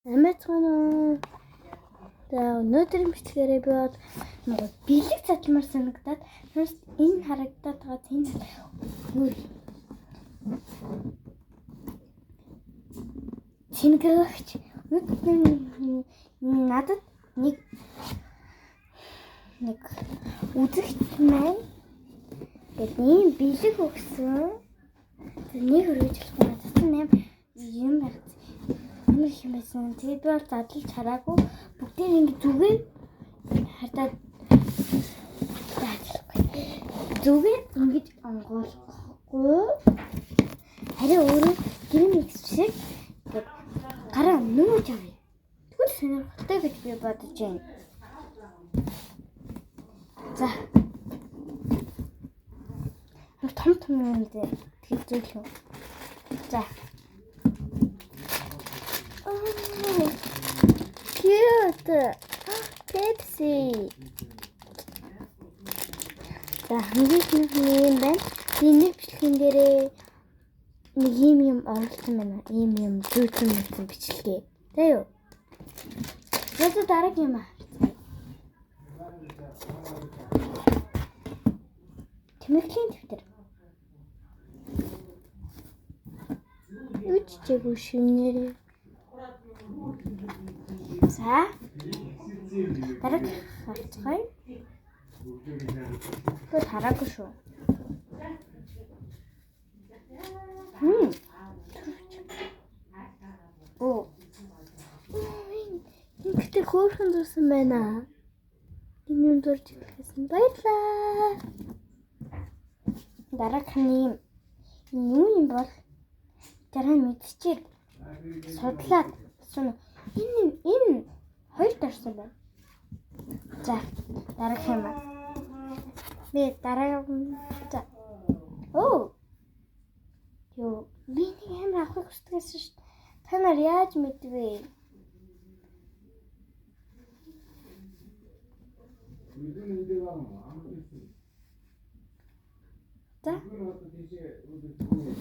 Амарцгаана. За өнөөдрийн бичлэгээрээ би бол бэлэг цадламар санагдаад энэ харагдаад байгаа энэ чингэрэгч надад нэг үзэгч маань ийм бэлэг өгсөн. Нэг хөргөжлөх юм надад юм байна. Хэмээсэн. Тэгээд би бол задлж хараагүй. Бүгдээр ингэ зүгээр хардаад зүгээр ингэж онгоолгохгүй. Харин өөрөө гэрэн ихсэг гараа нөөж авъя. Тэгвэл сонирхолтой гэж би бодож байна. За. Том юм дээ. Тэгээд зүйл үү. За. Cute. Pepsi. За хамгийн юм байна. Би нэг бичлэгэн дээрээ нэг юм оруулсан байна. Ийм зүйтэй бичлэгээ. Тэ юу? За дараагийн юм аа. Тэмэглэлийн дэвтэр. Үчтэйг шимнэр. За. Дараагийн харцгай. Тэгвэл хараагүй шүү. Оо. Ингэхдээ хөөрхөн зурсан байна. Энэ юм дурж хэлсэн баярлаа. Дараагийн юм бол дараа мэдчихээ судлаад энэ хоёр дарсан байна. За дараах юм. Би за. Оо. Юу би нэг юм авах хүсдэгсэн шүү дээ. Та нар яаж мэдвэ? За.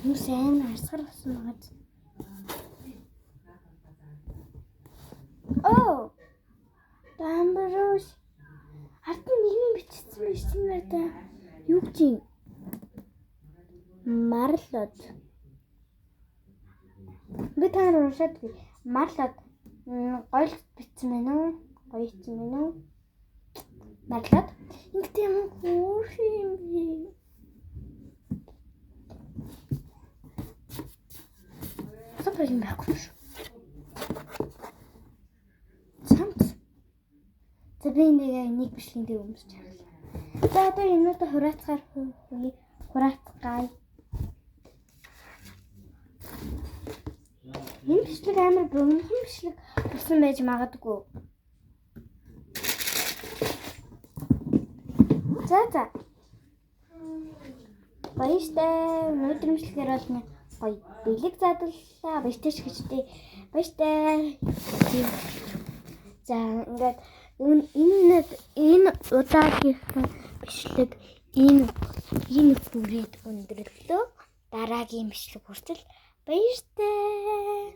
Нүс амар асгар болсон байгаа. Оо. Дамбарууш. Ард нь нэг бичсэн байж тийм надаа. Юу гэж юм? Марлод. Би таар уншаад марлод гоё бичсэн байна уу? Гоё бичсэн байна уу? Марлод. Ингэдэг юм уу? Супер юм байхгүй шүү. За би нэг бичлэгийн дээр өмсөж хаглаа. За одоо энэтэй хураацгаар хураацгаая. Энэ бичлэг амар богинохон бичлэг болсон байж магадгүй. За. Баяртай. Өнөөдрийн бичлэгээр бол нэг гоё бэлэг задлаа. Баяртай шигчтэй. Баяртай. За ингээд энэ удаагийн бичлэг энэ бүрээд өндөрлөө. Дараагийн бичлэг хүртэл баяртай.